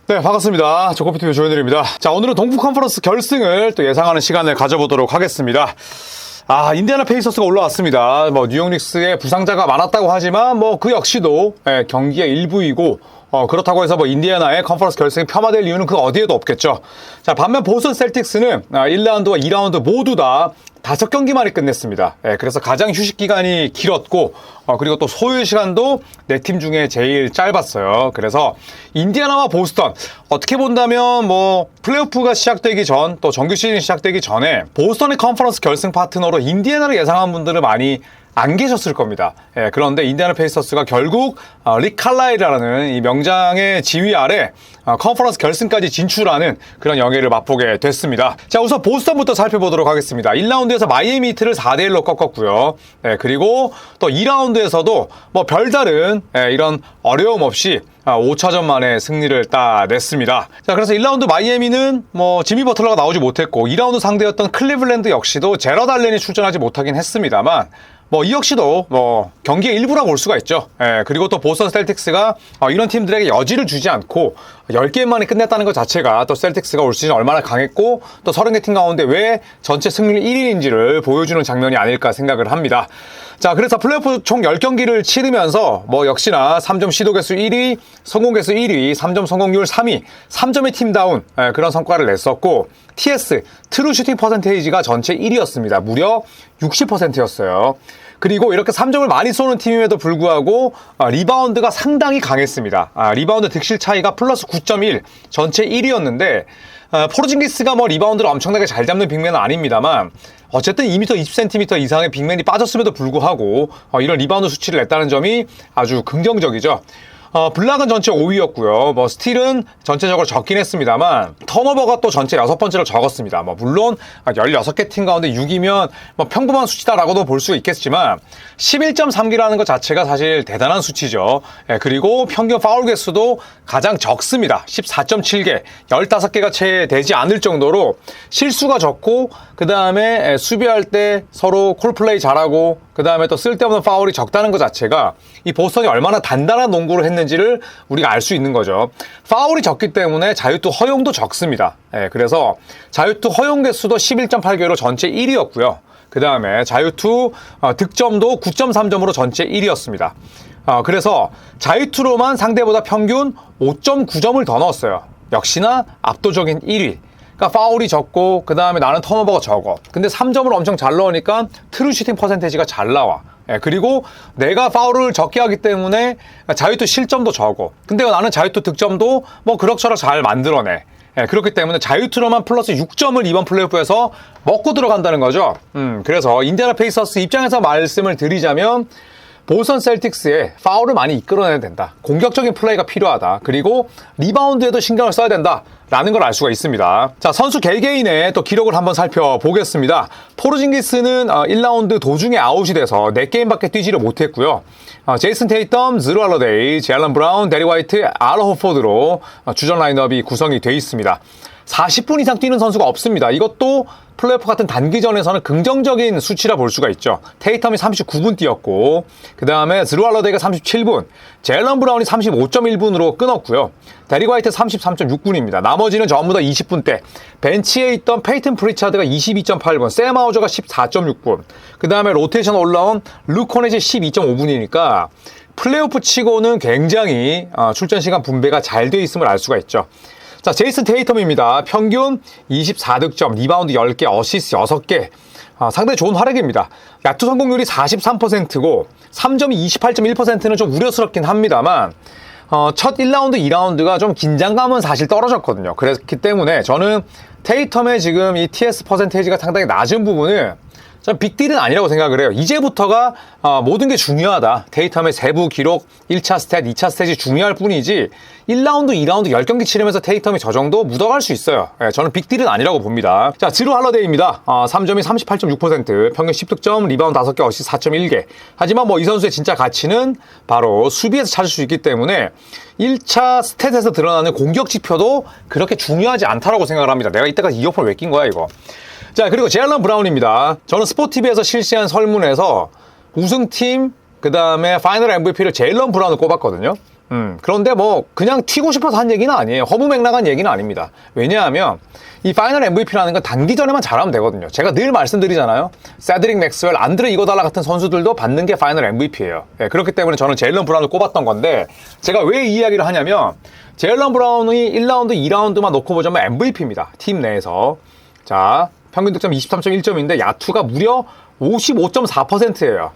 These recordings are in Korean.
네, 반갑습니다. 조코피TV 조현일입니다. 자, 오늘은 동부 컨퍼런스 결승을 또 예상하는 시간을 가져보도록 하겠습니다. 인디애나 페이서스가 올라왔습니다. 뉴욕 닉스에 부상자가 많았다고 하지만 그 역시도 경기의 일부이고 그렇다고 해서 인디애나의 컨퍼런스 결승이 폄하될 이유는 그 어디에도 없겠죠. 자, 반면 보스턴 셀틱스는 1라운드와 2라운드 모두 다 5경기 만에 끝냈습니다. 그래서 가장 휴식 기간이 길었고 그리고 또 소요 시간도 네 팀 중에 제일 짧았어요. 그래서 인디애나와 보스턴 어떻게 본다면 플레이오프가 시작되기 전 또 정규 시즌이 시작되기 전에 보스턴의 컨퍼런스 결승 파트너로 인디애나를 예상한 분들은 많이 안 계셨을 겁니다. 그런데 인디애나 페이서스가 결국 릭 칼라일이라는 이 명장의 지휘 아래 컨퍼런스 결승까지 진출하는 그런 영예를 맛보게 됐습니다. 자, 우선 보스턴부터 살펴보도록 하겠습니다. 1라운드에서 마이애미 히트를 4대1로 꺾었고요. 그리고 또 2라운드에서도 별다른 이런 어려움 없이 5차전 만에 승리를 따냈습니다. 자, 그래서 1라운드 마이애미는 지미 버틀러가 나오지 못했고 2라운드 상대였던 클리블랜드 역시도 제러드 알렌이 출전하지 못하긴 했습니다만 이 역시도 경기의 일부라고 볼 수가 있죠. 그리고 또 보스턴 셀틱스가 이런 팀들에게 여지를 주지 않고 10게임 만에 끝냈다는 것 자체가 또 셀틱스가 올 시즌 얼마나 강했고 또 30개 팀 가운데 왜 전체 승률 1위인지를 보여주는 장면이 아닐까 생각을 합니다. 자, 그래서 플레이오프 총 10경기를 치르면서 역시나 3점 시도 개수 1위, 성공 개수 1위, 3점 성공률 3위, 3점의 팀다운 그런 성과를 냈었고 TS, 트루 슈팅 퍼센테이지가 전체 1위였습니다. 무려 60%였어요. 그리고 이렇게 3점을 많이 쏘는 팀임에도 불구하고 리바운드가 상당히 강했습니다. 리바운드 득실 차이가 플러스 9.1, 전체 1위였는데 포르징기스가 리바운드를 엄청나게 잘 잡는 빅맨은 아닙니다만 어쨌든 2m 20cm 이상의 빅맨이 빠졌음에도 불구하고 이런 리바운드 수치를 냈다는 점이 아주 긍정적이죠. 블락은 전체 5위였고요. 스틸은 전체적으로 적긴 했습니다만 턴오버가 또 전체 6번째로 적었습니다. 물론 16개 팀 가운데 6이면 평범한 수치다라고도 볼 수 있겠지만 11.3개라는 것 자체가 사실 대단한 수치죠. 그리고 평균 파울 개수도 가장 적습니다. 14.7개, 15개가 채 되지 않을 정도로 실수가 적고 그 다음에 수비할 때 서로 콜플레이 잘하고 그 다음에 또 쓸데없는 파울이 적다는 것 자체가 이 보스턴이 얼마나 단단한 농구를 했는지를 우리가 알 수 있는 거죠. 파울이 적기 때문에 자유투 허용도 적습니다. 그래서 자유투 허용 개수도 11.8개로 전체 1위였고요. 그 다음에 자유투 득점도 9.3점으로 전체 1위였습니다. 그래서 자유투로만 상대보다 평균 5.9점을 더 넣었어요. 역시나 압도적인 1위. 그러니까 파울이 적고 그 다음에 나는 턴오버가 적어. 근데 3점을 엄청 잘 넣으니까 트루 슈팅 퍼센테이지가 잘 나와. 그리고 내가 파울을 적게 하기 때문에 자유투 실점도 적어. 근데 나는 자유투 득점도 그럭저럭 잘 만들어내. 그렇기 때문에 자유투로만 플러스 6점을 이번 플레이오프에서 먹고 들어간다는 거죠. 그래서 인디애나 페이서스 입장에서 말씀을 드리자면 보스턴 셀틱스에 파울을 많이 이끌어내야 된다. 공격적인 플레이가 필요하다. 그리고 리바운드에도 신경을 써야 된다. 라는 걸 알 수가 있습니다. 자, 선수 개개인의 또 기록을 한번 살펴보겠습니다. 포르징기스는 1라운드 도중에 아웃이 돼서 4게임밖에 뛰지를 못했고요. 제이슨 테이텀, 드루 할러데이, 제일런 브라운, 데리 화이트, 알 호포드로 주전 라인업이 구성이 되어 있습니다. 40분 이상 뛰는 선수가 없습니다. 이것도 플레이오프 같은 단기전에서는 긍정적인 수치라 볼 수가 있죠. 테이텀이 39분 뛰었고 그 다음에 드루 할러데이가 37분, 제일런 브라운이 35.1분으로 끊었고요. 데리 화이트 33.6분입니다. 나머지는 전부 다 20분대. 벤치에 있던 페이튼 프리차드가 22.8분, 샘 하우저가 14.6분, 그 다음에 로테이션 올라온 루코넷이 12.5분이니까 플레이오프 치고는 굉장히 출전 시간 분배가 잘 되어 있음을 알 수가 있죠. 자, 제이슨 테이텀입니다. 평균 24득점, 리바운드 10개, 어시스트 6개. 상당히 좋은 활약입니다. 야투 성공률이 43%고 3점이 28.1%는 좀 우려스럽긴 합니다만 첫 1라운드, 2라운드가 좀 긴장감은 사실 떨어졌거든요. 그렇기 때문에 저는 테이텀의 지금 이 TS 퍼센테이지가 상당히 낮은 부분은 전 빅딜은 아니라고 생각을 해요. 이제부터가 모든 게 중요하다. 테이텀의 세부 기록, 1차 스탯, 2차 스탯이 중요할 뿐이지 1라운드, 2라운드 10경기 치르면서 테이텀이 저 정도 묻어갈 수 있어요. 저는 빅딜은 아니라고 봅니다. 자, 드루 할러데이입니다. 3점이 38.6%, 평균 10득점, 리바운드 5개, 어시스트 4.1개. 하지만 이 선수의 진짜 가치는 바로 수비에서 찾을 수 있기 때문에 1차 스탯에서 드러나는 공격 지표도 그렇게 중요하지 않다라고 생각을 합니다. 내가 이때까지 이어폰을 왜 낀 거야, 이거. 자, 그리고 제일런 브라운입니다. 저는 스포티비에서 실시한 설문에서 우승팀, 그 다음에 파이널 MVP를 제일런 브라운을 꼽았거든요. 그런데 뭐 그냥 튀고 싶어서 한 얘기는 아니에요. 허무맹랑한 얘기는 아닙니다. 왜냐하면 이 파이널 MVP라는 건 단기전에만 잘하면 되거든요. 제가 늘 말씀드리잖아요. 세드릭 맥스웰, 안드레 이고달라 같은 선수들도 받는 게 파이널 MVP예요. 그렇기 때문에 저는 제일런 브라운을 꼽았던 건데, 제가 왜 이 이야기를 하냐면 제일런 브라운이 1라운드, 2라운드만 놓고 보자면 MVP입니다. 팀 내에서. 자, 평균 득점 23.1점인데 야투가 무려 55.4%예요.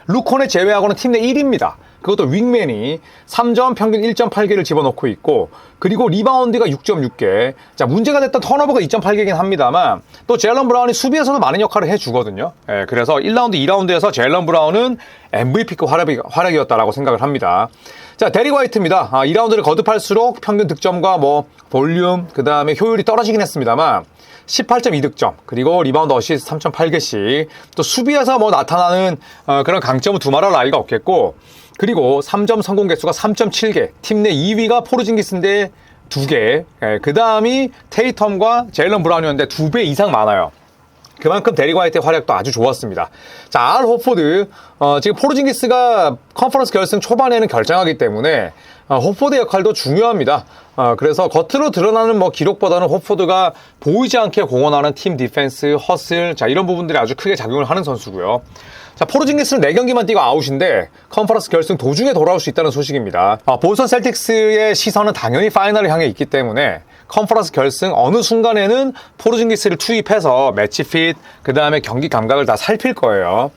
루콘을 제외하고는 팀 내 1위입니다. 그것도 윙맨이 3점 평균 1.8개를 집어넣고 있고, 그리고 리바운드가 6.6개. 자, 문제가 됐던 턴오버가 2.8개긴 합니다만 또 제일런 브라운이 수비에서도 많은 역할을 해주거든요. 그래서 1라운드, 2라운드에서 제일런 브라운은 MVP급 활약이었다라고 생각을 합니다. 자, 데릭 화이트입니다. 2라운드를 거듭할수록 평균 득점과 뭐 볼륨, 그 다음에 효율이 떨어지긴 했습니다만 18.2득점, 그리고 리바운드 어시스트 3.8개씩, 또 수비에서 뭐 나타나는 그런 강점은 두말할 나위가 없겠고, 그리고 3점 성공 개수가 3.7개, 팀 내 2위가 포르징기스인데 2개, 그 다음이 테이텀과 제일런 브라운이었는데 2배 이상 많아요. 그만큼 데릭 화이트의 활약도 아주 좋았습니다. 자, 알 호포드, 지금 포르징기스가 컨퍼런스 결승 초반에는 결정하기 때문에 호포드 역할도 중요합니다. 그래서 겉으로 드러나는 뭐 기록보다는 호포드가 보이지 않게 공헌하는 팀 디펜스, 허슬, 자, 이런 부분들이 아주 크게 작용을 하는 선수고요. 자, 포르징기스는 4경기만 뛰고 아웃인데 컨퍼런스 결승 도중에 돌아올 수 있다는 소식입니다. 보스턴 셀틱스의 시선은 당연히 파이널을 향해 있기 때문에 컨퍼런스 결승 어느 순간에는 포르징기스를 투입해서 매치 핏, 그 다음에 경기 감각을 다 살필 거예요.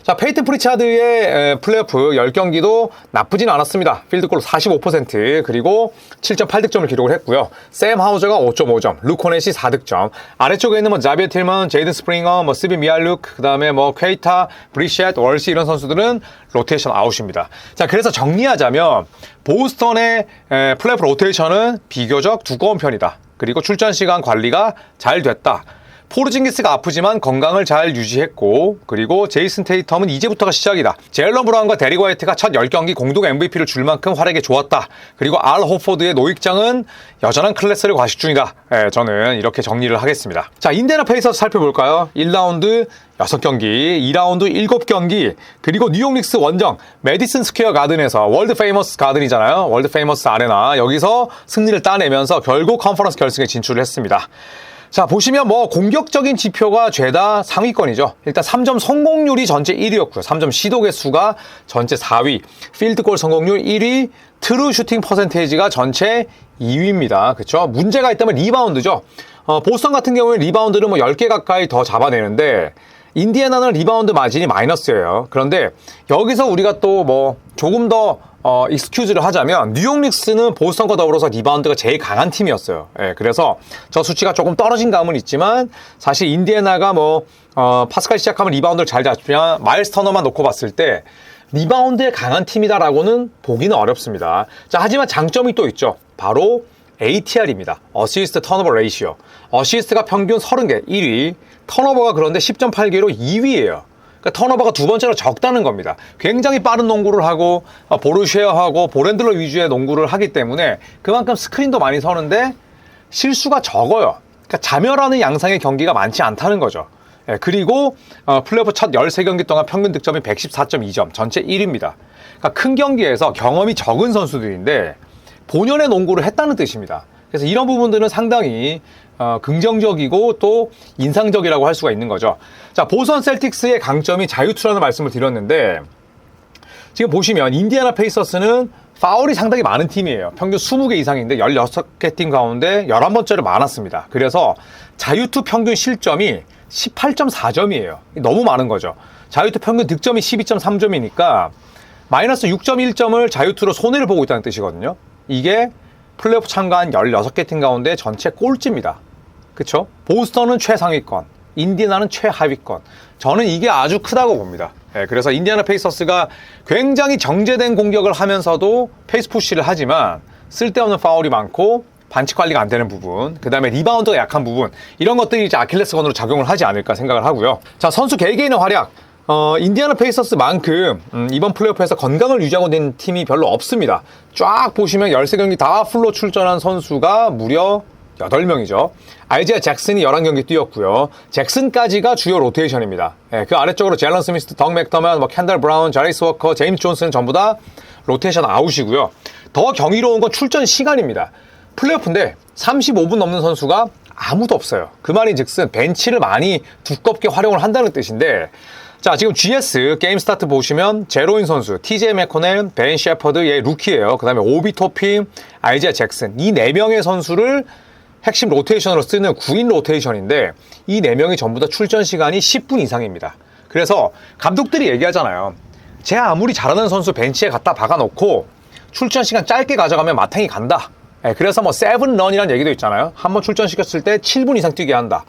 자, 페이튼 프리차드의 플레이오프 10경기도 나쁘진 않았습니다. 필드골 45%, 그리고 7.8득점을 기록을 했고요. 샘 하우저가 5.5점, 루코넷이 4득점. 아래쪽에 있는 뭐 자비어 틸먼, 제이든 스프링어, 뭐 스비 미알룩, 그 다음에 뭐 퀘이타, 브리셋, 월시 이런 선수들은 로테이션 아웃입니다. 자, 그래서 정리하자면 보스턴의 플레이오프 로테이션은 비교적 두꺼운 편이다. 그리고 출전 시간 관리가 잘 됐다. 포르징기스가 아프지만 건강을 잘 유지했고, 그리고 제이슨 테이텀은 이제부터가 시작이다. 제일런 브라운과 데릭 화이트가 첫 10경기 공동 MVP를 줄 만큼 활약이 좋았다. 그리고 알 호포드의 노익장은 여전한 클래스를 과식 중이다. 저는 이렇게 정리를 하겠습니다. 자, 인디애나 페이서스 살펴볼까요? 1라운드 6경기, 2라운드 7경기, 그리고 뉴욕 닉스 원정 메디슨 스퀘어 가든에서 월드 페이머스 가든이잖아요. 월드 페이머스 아레나, 여기서 승리를 따내면서 결국 컨퍼런스 결승에 진출을 했습니다. 자, 보시면 뭐 공격적인 지표가 죄다 상위권이죠. 일단 3점 성공률이 전체 1위였고요. 3점 시도 개수가 전체 4위, 필드골 성공률 1위, 트루 슈팅 퍼센테이지가 전체 2위입니다. 그렇죠? 문제가 있다면 리바운드죠. 보스턴 같은 경우에 리바운드를 뭐 10개 가까이 더 잡아내는데 인디애나는 리바운드 마진이 마이너스예요. 그런데 여기서 우리가 또 뭐 조금 더 익스큐즈를 하자면 뉴욕 닉스는 보스턴과 더불어서 리바운드가 제일 강한 팀이었어요. 그래서 저 수치가 조금 떨어진 감은 있지만 사실 인디애나가 뭐 파스칼 시작하면 리바운드를 잘 잡지만 마일스 터너만 놓고 봤을 때 리바운드에 강한 팀이다라고는 보기는 어렵습니다. 자, 하지만 장점이 또 있죠. 바로 ATR입니다. 어시스트 턴오버 레이시오. 어시스트가 평균 30개 1위, 턴오버가 그런데 10.8개로 2위예요. 그러니까 턴오버가 두 번째로 적다는 겁니다. 굉장히 빠른 농구를 하고 볼을 쉐어하고 볼핸들러 위주의 농구를 하기 때문에 그만큼 스크린도 많이 서는데 실수가 적어요. 그러니까 자멸하는 양상의 경기가 많지 않다는 거죠. 그리고 플레이오프 첫 13경기 동안 평균 득점이 114.2점, 전체 1위입니다. 그러니까 큰 경기에서 경험이 적은 선수들인데 본연의 농구를 했다는 뜻입니다. 그래서 이런 부분들은 상당히 긍정적이고 또 인상적이라고 할 수가 있는 거죠. 자, 보스턴 셀틱스의 강점이 자유투라는 말씀을 드렸는데 지금 보시면 인디애나 페이서스는 파울이 상당히 많은 팀이에요. 평균 20개 이상인데 16개 팀 가운데 11번째로 많았습니다. 그래서 자유투 평균 실점이 18.4점이에요. 너무 많은 거죠. 자유투 평균 득점이 12.3점이니까 마이너스 6.1점을 자유투로 손해를 보고 있다는 뜻이거든요. 이게 플레이오프 참가한 16개 팀 가운데 전체 꼴찌입니다. 그쵸? 보스턴은 최상위권, 인디애나는 최하위권. 저는 이게 아주 크다고 봅니다. 그래서 인디애나 페이서스가 굉장히 정제된 공격을 하면서도 페이스 푸시를 하지만 쓸데없는 파울이 많고 반칙 관리가 안 되는 부분, 그 다음에 리바운드가 약한 부분, 이런 것들이 이제 아킬레스건으로 작용을 하지 않을까 생각을 하고요. 자, 선수 개개인의 활약. 인디애나 페이서스만큼 이번 플레이오프에서 건강을 유지하고 있는 팀이 별로 없습니다. 쫙 보시면 13경기 다 풀로 출전한 선수가 무려 8명이죠. 아이지아 잭슨이 11경기 뛰었고요. 잭슨까지가 주요 로테이션입니다. 예, 그 아래쪽으로 젤런 스미스, 덕 맥더먼, 캔들 브라운, 자리스 워커, 제임스 존슨은 전부 다 로테이션 아웃이고요. 더 경이로운 건 출전 시간입니다. 플레이오프인데 35분 넘는 선수가 아무도 없어요. 그 말인 즉슨 벤치를 많이 두껍게 활용을 한다는 뜻인데, 자, 지금 GS 게임 스타트 보시면 제로인 선수, TJ 맥코넬, 벤 셰퍼드, 얘 루키예요. 그 다음에 오비 토핀, 아이지아 잭슨, 이 4명의 선수를 핵심 로테이션으로 쓰는 9인 로테이션인데, 이 4명이 전부 다 출전 시간이 10분 이상입니다. 그래서 감독들이 얘기하잖아요. 쟤 아무리 잘하는 선수 벤치에 갖다 박아놓고 출전 시간 짧게 가져가면 마탱이 간다. 그래서 뭐 세븐런이라는 얘기도 있잖아요. 한번 출전시켰을 때 7분 이상 뛰게 한다.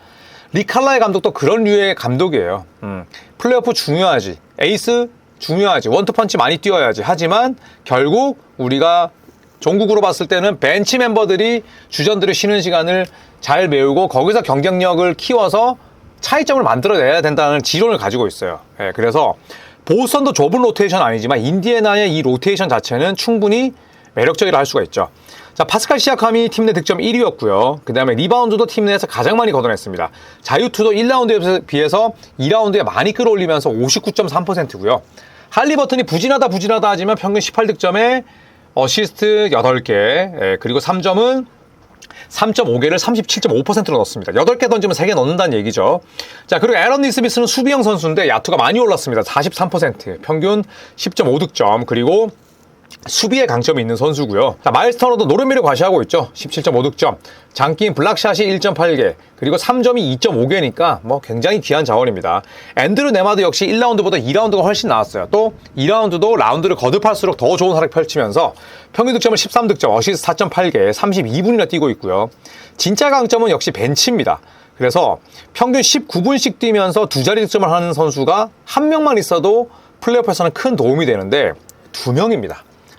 리칼라의 감독도 그런 류의 감독이에요. 플레이오프 중요하지, 에이스 중요하지, 원투펀치 많이 뛰어야지. 하지만 결국 우리가 종국으로 봤을 때는 벤치 멤버들이 주전들을 쉬는 시간을 잘 메우고 거기서 경쟁력을 키워서 차이점을 만들어내야 된다는 지론을 가지고 있어요. 그래서 보스턴도 좁은 로테이션 아니지만 인디애나의 이 로테이션 자체는 충분히 매력적이라 할 수가 있죠. 자, 파스칼 시아캄이 팀 내 득점 1위였고요. 그 다음에 리바운드도 팀 내에서 가장 많이 걷어냈습니다. 자유투도 1라운드에 비해서 2라운드에 많이 끌어올리면서 59.3%고요. 할리버튼이 부진하다 하지만 평균 18득점에 어시스트 8개, 그리고 3점은 3.5개를 37.5%로 넣었습니다. 8개 던지면 3개 넣는다는 얘기죠. 자, 그리고 에런 니스미스는 수비형 선수인데 야투가 많이 올랐습니다. 43%, 평균 10.5득점, 그리고 수비에 강점이 있는 선수고요. 자, 마일스 터너도 노련미를 과시하고 있죠. 17.5득점, 장기인 블락샷이 1.8개, 그리고 3점이 2.5개니까 뭐 굉장히 귀한 자원입니다. 앤드류 네마드 역시 1라운드보다 2라운드가 훨씬 나았어요. 또 2라운드도 라운드를 거듭할수록 더 좋은 활약 펼치면서 평균 득점을 13득점, 어시스트 4.8개, 32분이나 뛰고 있고요. 진짜 강점은 역시 벤치입니다. 그래서 평균 19분씩 뛰면서 두 자리 득점을 하는 선수가 한 명만 있어도 플레이오프에서는 큰 도움이 되는데 2명입니다.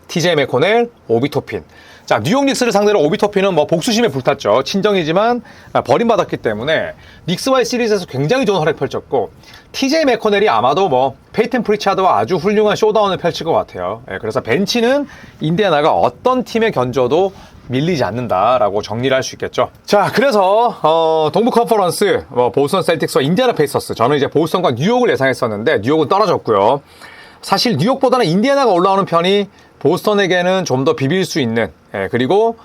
TJ 맥코넬, 오비 토핀. 자, 뉴욕 닉스를 상대로 오비 토핀은 뭐 복수심에 불탔죠. 친정이지만 버림받았기 때문에 닉스와의 시리즈에서 굉장히 좋은 활약 펼쳤고, TJ 맥코넬이 아마도 뭐 페이튼 프리차드와 아주 훌륭한 쇼다운을 펼칠 것 같아요. 그래서 벤치는 인디애나가 어떤 팀에 견져도 밀리지 않는다라고 정리를 할 수 있겠죠. 자, 그래서 동부 컨퍼런스 보스턴 셀틱스와 인디애나 페이서스, 저는 이제 보스턴과 뉴욕을 예상했었는데 뉴욕은 떨어졌고요. 사실 뉴욕보다는 인디애나가 올라오는 편이 보스턴에게는 좀 더 비빌 수 있는, 그리고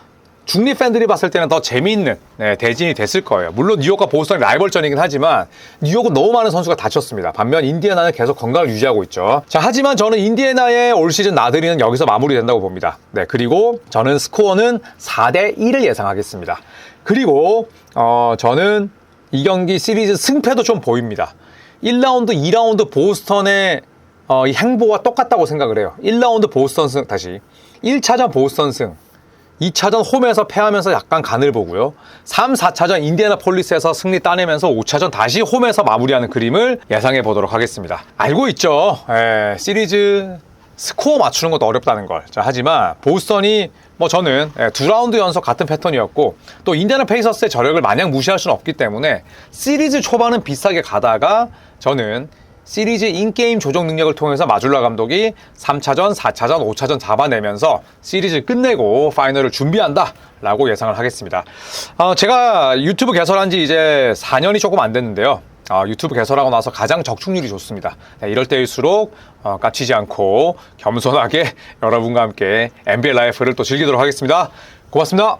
중립 팬들이 봤을 때는 더 재미있는 대진이 됐을 거예요. 물론 뉴욕과 보스턴이 라이벌전이긴 하지만 뉴욕은 너무 많은 선수가 다쳤습니다. 반면 인디애나는 계속 건강을 유지하고 있죠. 자, 하지만 저는 인디애나의 올 시즌 나들이는 여기서 마무리된다고 봅니다. 그리고 저는 스코어는 4대1을 예상하겠습니다. 그리고 저는 이 경기 시리즈 승패도 좀 보입니다. 1라운드, 2라운드 보스턴의 이 행보와 똑같다고 생각을 해요. 1라운드 보스턴 승, 다시 1차전 보스턴 승, 2차전 홈에서 패하면서 약간 간을 보고요. 3, 4차전 인디애나폴리스에서 승리 따내면서 5차전 다시 홈에서 마무리하는 그림을 예상해 보도록 하겠습니다. 알고 있죠. 시리즈 스코어 맞추는 것도 어렵다는 걸. 자, 하지만 보스턴이 뭐 저는 2라운드 연속 같은 패턴이었고, 또 인디애나 페이서스의 저력을 마냥 무시할 수는 없기 때문에 시리즈 초반은 비싸게 가다가 저는 시리즈 인게임 조정 능력을 통해서 마줄라 감독이 3차전, 4차전, 5차전 잡아내면서 시리즈 끝내고 파이널을 준비한다 라고 예상을 하겠습니다. 제가 유튜브 개설한 지 이제 4년이 조금 안 됐는데요. 유튜브 개설하고 나서 가장 적중률이 좋습니다. 이럴 때일수록 까치지 않고 겸손하게 여러분과 함께 NBA 라이프를 또 즐기도록 하겠습니다. 고맙습니다.